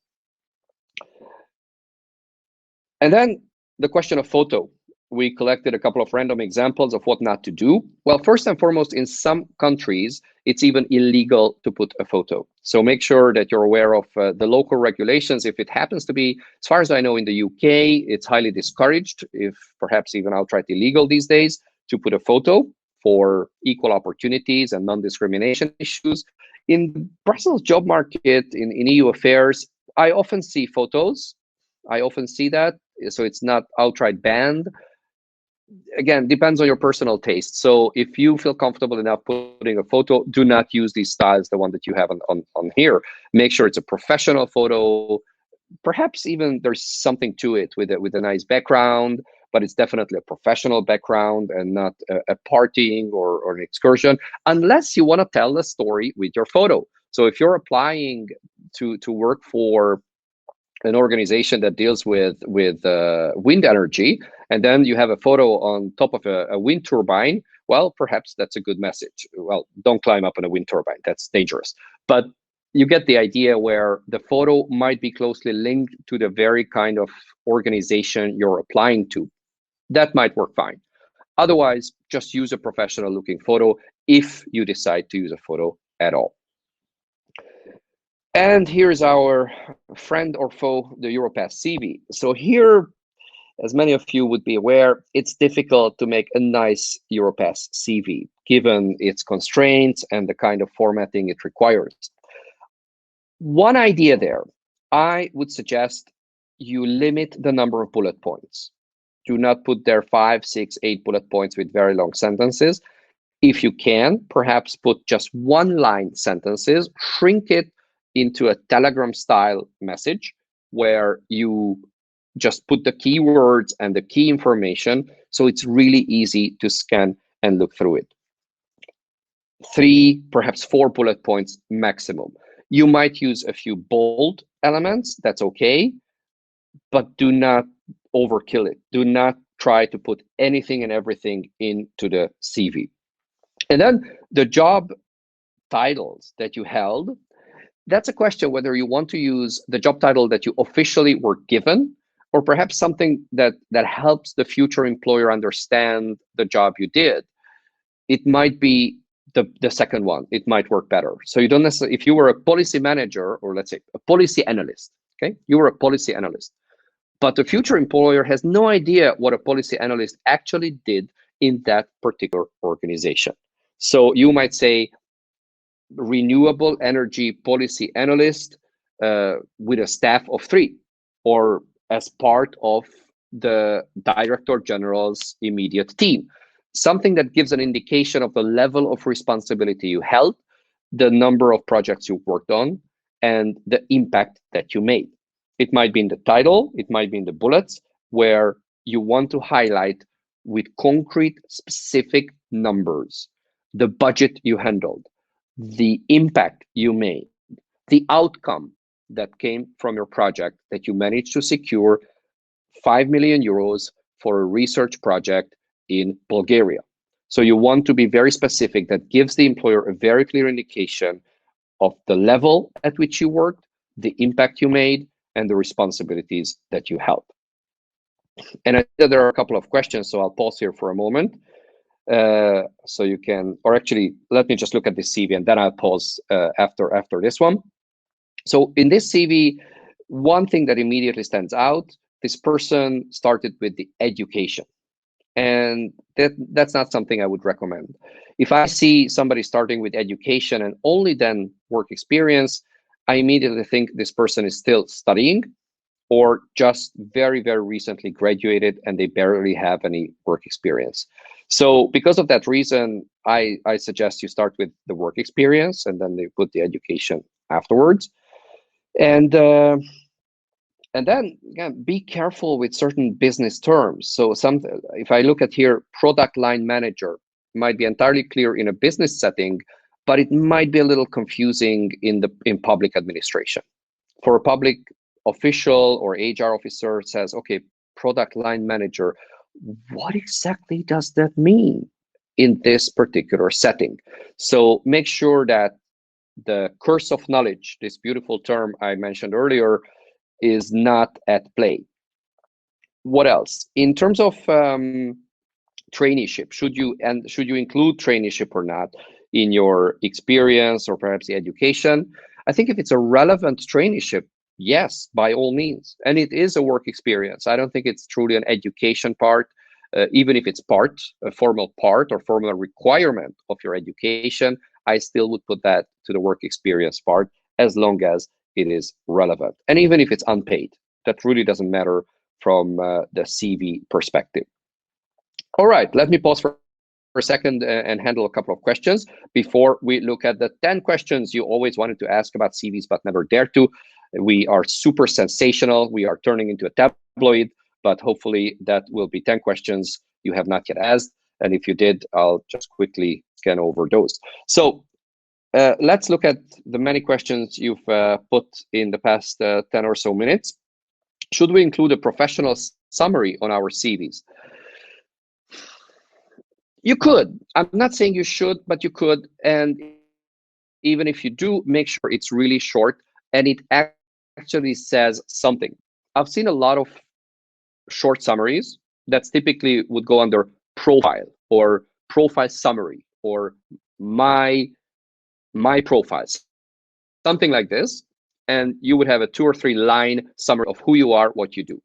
And then the question of photo. We collected a couple of random examples of what not to do. Well, first and foremost, in some countries, it's even illegal to put a photo. So make sure that you're aware of the local regulations. If it happens to be, as far as I know, in the UK, it's highly discouraged, if perhaps even outright illegal these days, to put a photo for equal opportunities and non-discrimination issues. In Brussels job market, in EU affairs, I often see photos. I often see that. So it's not outright banned. Again, depends on your personal taste. So if you feel comfortable enough putting a photo, do not use these styles, the one that you have on here. Make sure it's a professional photo. Perhaps even there's something to it with a nice background, but it's definitely a professional background and not a partying or an excursion, unless you want to tell the story with your photo. So if you're applying to work for an organization that deals with wind energy, and then you have a photo on top of a wind turbine, well, perhaps that's a good message. Well, don't climb up on a wind turbine. That's dangerous. But you get the idea where the photo might be closely linked to the very kind of organization you're applying to. That might work fine. Otherwise, just use a professional looking photo if you decide to use a photo at all. And here's our friend or foe, the Europass CV. So here, as many of you would be aware, it's difficult to make a nice Europass CV, given its constraints and the kind of formatting it requires. One idea there, I would suggest you limit the number of bullet points. Do not put there 5, 6, 8 bullet points with very long sentences. If you can, perhaps put just one-line sentences, shrink it into a Telegram style message where you just put the keywords and the key information, so it's really easy to scan and look through it. 3, perhaps 4 bullet points maximum. You might use a few bold elements, that's okay, but do not overkill it. Do not try to put anything and everything into the CV. And then the job titles that you held, that's a question whether you want to use the job title that you officially were given, or perhaps something that helps the future employer understand the job you did. It might be the second one. It might work better. So you don't necessarily, if you were a policy manager, or let's say a policy analyst, okay, you were a policy analyst, but the future employer has no idea what a policy analyst actually did in that particular organization. So you might say renewable energy policy analyst with a staff of 3, or as part of the director general's immediate team. Something that gives an indication of the level of responsibility you held, the number of projects you worked on, and the impact that you made. It might be in the title, it might be in the bullets, where you want to highlight with concrete, specific numbers the budget you handled, the impact you made, the outcome that came from your project, that you managed to secure 5 million euros for a research project in Bulgaria. So you want to be very specific. That gives the employer a very clear indication of the level at which you worked, the impact you made, and the responsibilities that you held. And I know there are a couple of questions, so I'll pause here for a moment. So you can, or actually, let me just look at this CV and then I'll pause after this one. So in this CV, one thing that immediately stands out, this person started with the education. And that's not something I would recommend. If I see somebody starting with education and only then work experience, I immediately think this person is still studying or just very, very recently graduated and they barely have any work experience. So because of that reason, I suggest you start with the work experience and then they put the education afterwards. And then again, be careful with certain business terms. So if I look at here, product line manager might be entirely clear in a business setting, but it might be a little confusing in public administration. For a public official or HR officer says, okay, product line manager, what exactly does that mean in this particular setting? So make sure that the curse of knowledge, this beautiful term I mentioned earlier, is not at play. What else? In terms of traineeship, should you include traineeship or not in your experience or perhaps the education? I think if it's a relevant traineeship, yes, by all means. And it is a work experience. I don't think it's truly an education part, even if it's a formal part or formal requirement of your education, I still would put that to the work experience part as long as it is relevant. And even if it's unpaid, that really doesn't matter from the CV perspective. All right, let me pause for a second and handle a couple of questions before we look at the 10 questions you always wanted to ask about CVs but never dared to. We are super sensational. We are turning into a tabloid, but hopefully that will be 10 questions you have not yet asked. And if you did, I'll just quickly scan over those. So let's look at the many questions you've put in the past 10 or so minutes. Should we include a professional summary on our CVs? You could. I'm not saying you should, but you could. And even if you do, make sure it's really short and it actually says something. I've seen a lot of short summaries that typically would go under profile or profile summary or my profiles, something like this. And you would have a 2 or 3 line summary of who you are, what you do.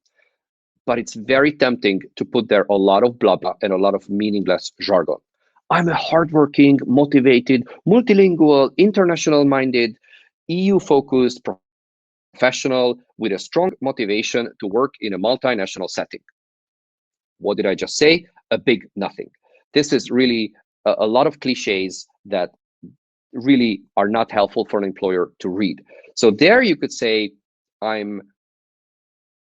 but it's very tempting to put there a lot of blah blah and a lot of meaningless jargon. I'm a hardworking, motivated, multilingual, international-minded, EU-focused professional with a strong motivation to work in a multinational setting. What did I just say? A big nothing. This is really a lot of cliches that really are not helpful for an employer to read. So there you could say, I'm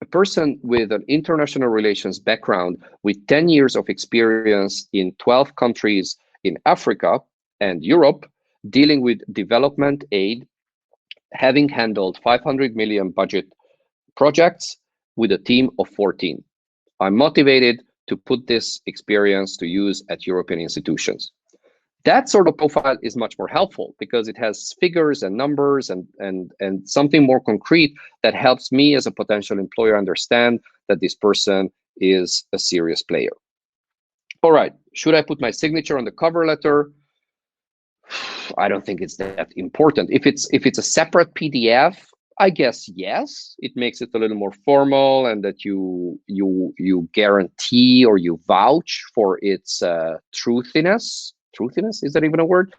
a person with an international relations background with 10 years of experience in 12 countries in Africa and Europe, dealing with development aid, having handled 500 million budget projects with a team of 14. I'm motivated to put this experience to use at European institutions. That sort of profile is much more helpful because it has figures and numbers and something more concrete that helps me as a potential employer understand that this person is a serious player. All right, should I put my signature on the cover letter? I don't think it's that important. If it's a separate PDF, I guess yes, it makes it a little more formal, and that you guarantee or you vouch for its truthiness. Truthiness, is that even a word?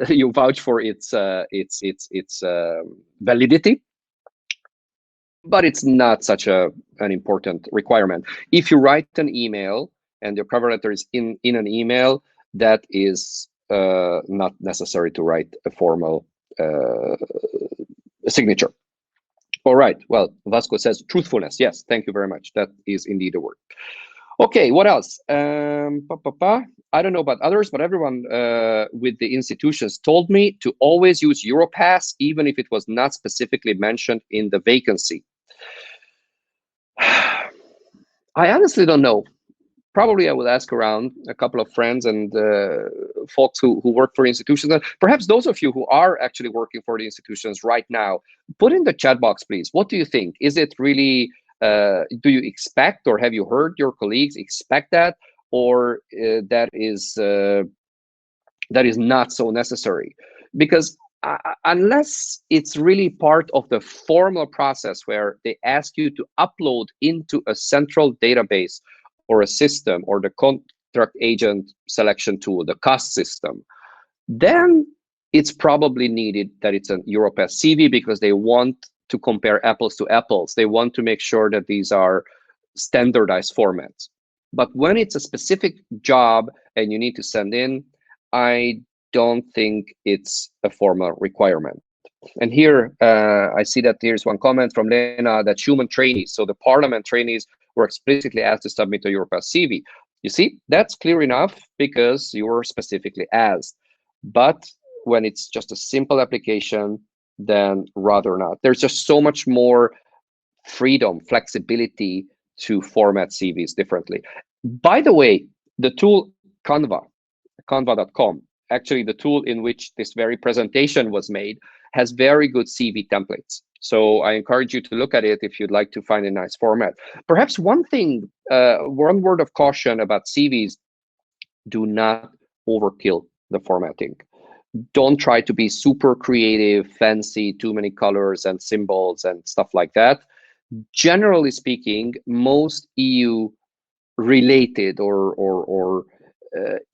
You vouch for its validity, but it's not such an important requirement. If you write an email and your cover letter is in an email, that is not necessary to write a formal signature. All right. Well, Vasco says truthfulness. Yes, thank you very much. That is indeed a word. Okay, what else? I don't know about others, but everyone with the institutions told me to always use Europass, even if it was not specifically mentioned in the vacancy. I honestly don't know. Probably I will ask around a couple of friends and folks who work for institutions. And perhaps those of you who are actually working for the institutions right now, put in the chat box, please. What do you think? Is it really, do you expect, or have you heard your colleagues expect that? Or that is not so necessary? Because unless it's really part of the formal process where they ask you to upload into a central database or a system or the contract agent selection tool, the cost system, then it's probably needed that it's a Europass CV, because they want to compare apples to apples. They want to make sure that these are standardized formats. But when it's a specific job and you need to send in, I don't think it's a formal requirement. And here, I see that here's one comment from Lena that human trainees, so the parliament trainees, were explicitly asked to submit a Europass CV. You see, that's clear enough because you were specifically asked. But when it's just a simple application, then rather not. There's just so much more freedom, flexibility to format CVs differently. By the way, the tool canva.com, actually the tool in which this very presentation was made, has very good CV templates. So I encourage you to look at it if you'd like to find a nice format. Perhaps one thing, one word of caution about CVs: do not overkill the formatting. Don't try to be super creative, fancy, too many colors and symbols and stuff like that. Generally speaking, most EU related or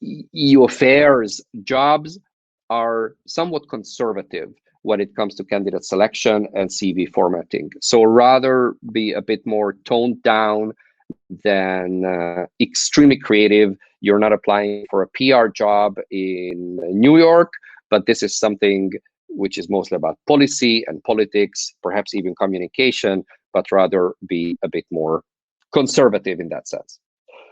EU affairs jobs are somewhat conservative when it comes to candidate selection and CV formatting. So rather be a bit more toned down than extremely creative. You're not applying for a PR job in New York, but this is something which is mostly about policy and politics, perhaps even communication, but rather be a bit more conservative in that sense.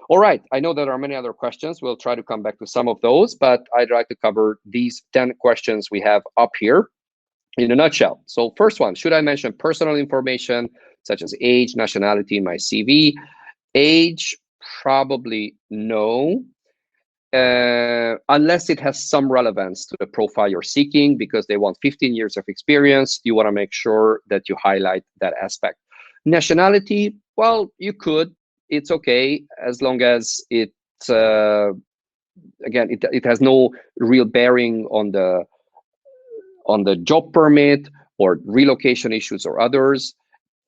All right, I know there are many other questions. We'll try to come back to some of those, but I'd like to cover these 10 questions we have up here in a nutshell. So first one, should I mention personal information such as age, nationality in my CV? Age, probably no, unless it has some relevance to the profile you're seeking, because they want 15 years of experience. You want to make sure that you highlight that aspect. Nationality, well, you could. It's okay, as long as it, again, it has no real bearing on the job permit or relocation issues or others.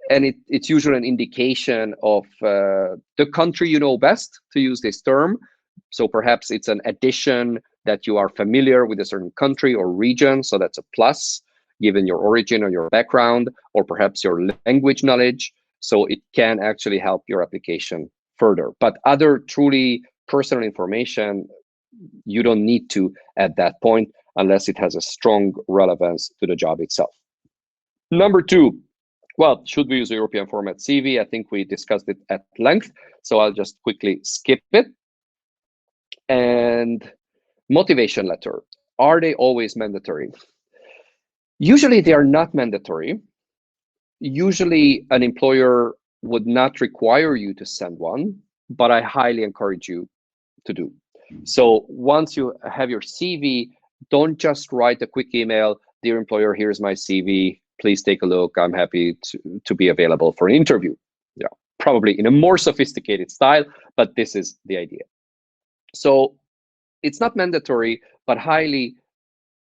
and it's usually an indication of the country you know best, to use this term. So perhaps it's an addition that you are familiar with a certain country or region, so that's a plus given your origin or your background, or perhaps your language knowledge. So it can actually help your application further. But other truly personal information, you don't need to at that point unless it has a strong relevance to the job itself. Number two, well, should we use a European format CV? I think we discussed it at length, so I'll just quickly skip it. And motivation letter, are they always mandatory? Usually they are not mandatory. Usually an employer would not require you to send one, but I highly encourage you to do. So once you have your CV, don't just write a quick email, dear employer, here's my CV, please take a look, I'm happy to be available for an interview. Yeah, probably in a more sophisticated style, but this is the idea. So it's not mandatory, but I highly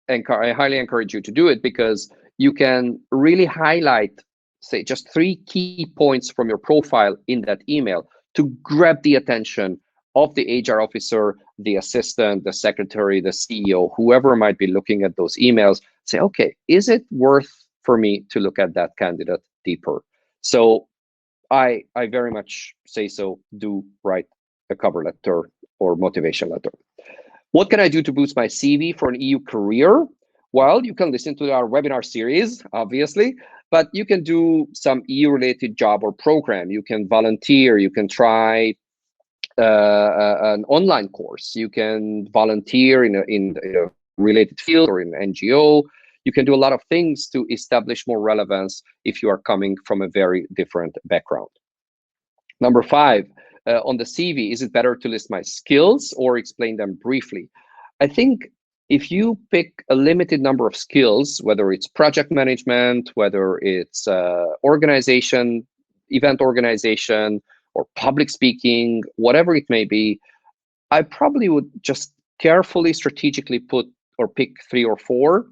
encourage you to do it, because you can really highlight, say, just 3 key points from your profile in that email to grab the attention of the HR officer, the assistant, the secretary, the CEO, whoever might be looking at those emails. Say, okay, is it worth for me to look at that candidate deeper? So I very much say so. Do write a cover letter or motivation letter. What can I do to boost my CV for an EU career? Well, you can listen to our webinar series, obviously, but you can do some EU-related job or program. You can volunteer. You can try an online course. You can volunteer in a related field or in an NGO. You can do a lot of things to establish more relevance if you are coming from a very different background. Number 5, on the CV, is it better to list my skills or explain them briefly? I think if you pick a limited number of skills, whether it's project management, whether it's organization, event organization, or public speaking, whatever it may be, I probably would just carefully, strategically put or pick 3 or 4,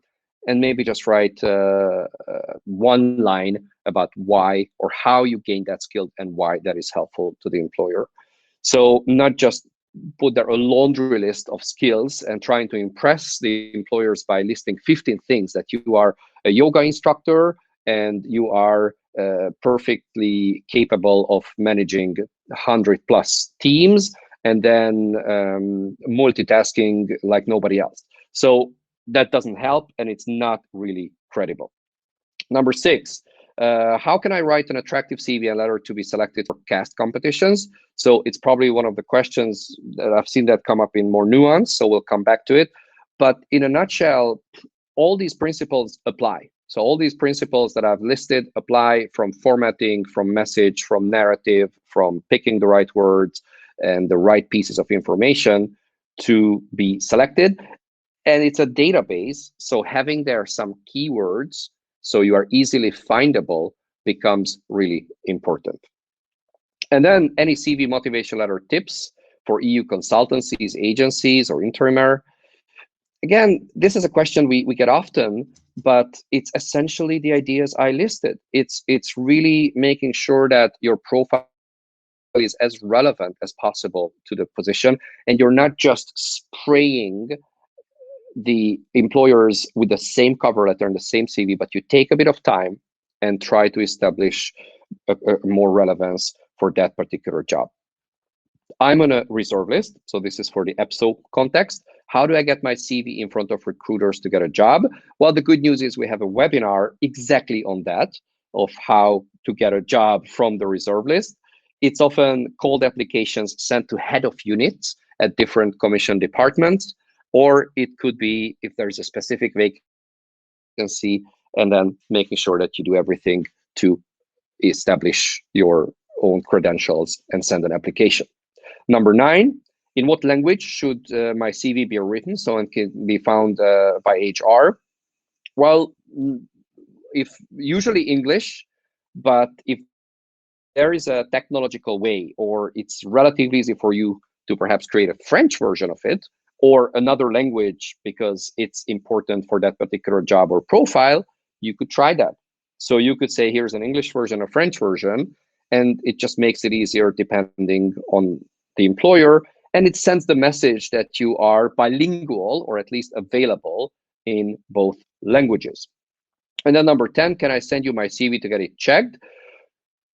and maybe just write one line about why or how you gain that skill and why that is helpful to the employer. So not just put there a laundry list of skills and trying to impress the employers by listing 15 things, that you are a yoga instructor and you are perfectly capable of managing 100+ teams, and then multitasking like nobody else. So that doesn't help, and it's not really credible. Number 6, how can I write an attractive CV and letter to be selected for cast competitions? So it's probably one of the questions that I've seen that come up in more nuance, so we'll come back to it. But in a nutshell, all these principles apply. So all these principles that I've listed apply, from formatting, from message, from narrative, from picking the right words and the right pieces of information to be selected. And it's a database, so having there some keywords so you are easily findable becomes really important. And then any CV motivation letter tips for EU consultancies, agencies, or interimer. Again, this is a question we get often, but it's essentially the ideas I listed. It's really making sure that your profile is as relevant as possible to the position, and you're not just spraying the employers with the same cover letter and the same CV, but you take a bit of time and try to establish a more relevance for that particular job. I'm on a reserve list, so this is for the EPSO context. How do I get my CV in front of recruiters to get a job? Well, the good news is we have a webinar exactly on that, of how to get a job from the reserve list. It's often cold applications sent to head of units at different commission departments, or it could be if there's a specific vacancy, and then making sure that you do everything to establish your own credentials and send an application. Number 9, in what language should my CV be written so it can be found by HR? Well, if usually English, but if there is a technological way, or it's relatively easy for you to perhaps create a French version of it, or another language because it's important for that particular job or profile, you could try that. So you could say, here's an English version, a French version, and it just makes it easier depending on the employer. And it sends the message that you are bilingual, or at least available in both languages. And then number 10, can I send you my CV to get it checked?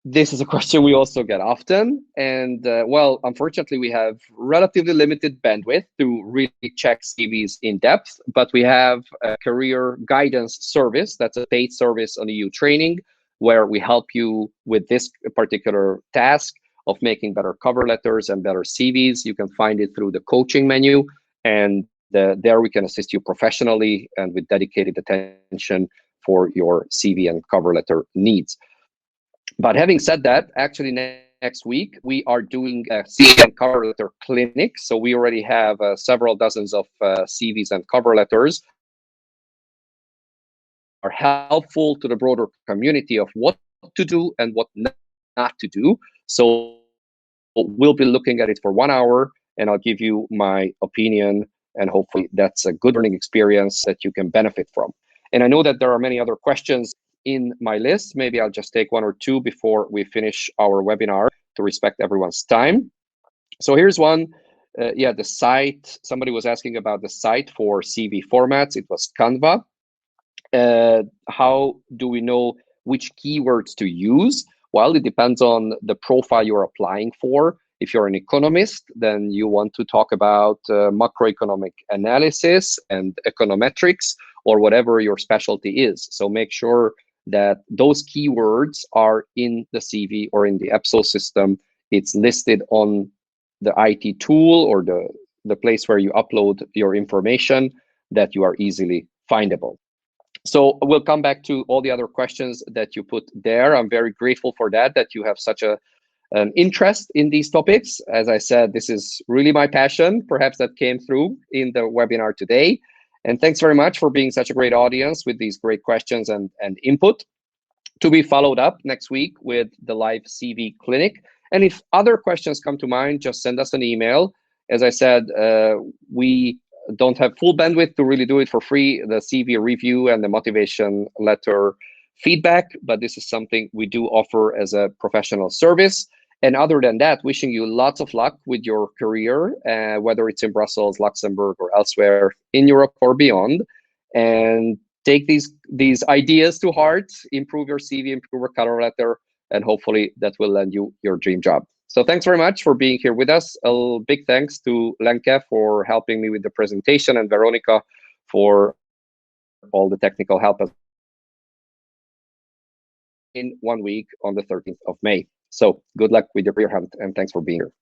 This is a question we also get often. And well, unfortunately, we have relatively limited bandwidth to really check CVs in depth, but we have a career guidance service that's a paid service on EU training, where we help you with this particular task of making better cover letters and better CVs. You can find it through the coaching menu, and there we can assist you professionally and with dedicated attention for your CV and cover letter needs. But having said that, actually next week we are doing a CV and cover letter clinic. So we already have several dozens of CVs and cover letters are helpful to the broader community of what to do and what not to do. So we'll be looking at it for 1 hour, and I'll give you my opinion, and hopefully that's a good learning experience that you can benefit from. And I know that there are many other questions in my list. Maybe I'll just take one or two before we finish our webinar to respect everyone's time. So here's one. Yeah, the site, somebody was asking about the site for CV formats. It was Canva. How do we know which keywords to use? Well, it depends on the profile you're applying for. If you're an economist, then you want to talk about macroeconomic analysis and econometrics, or whatever your specialty is. So make sure that those keywords are in the CV or in the EPSO system. It's listed on the IT tool or the place where you upload your information, that you are easily findable. So we'll come back to all the other questions that you put there. I'm very grateful for that you have such an interest in these topics. As I said, this is really my passion. Perhaps that came through in the webinar today. And thanks very much for being such a great audience with these great questions and input. To be followed up next week with the live CV clinic. And if other questions come to mind, just send us an email. As I said, we don't have full bandwidth to really do it for free, the CV review and the motivation letter feedback, but this is something we do offer as a professional service. And other than that, wishing you lots of luck with your career, whether it's in Brussels, Luxembourg, or elsewhere in Europe or beyond. And take these ideas to heart, improve your CV, improve your cover letter, and hopefully that will land you your dream job. So thanks very much for being here with us. A big thanks to Lenke for helping me with the presentation, and Veronica for all the technical help in 1 week on the 13th of May. So good luck with your career hunt, and thanks for being here.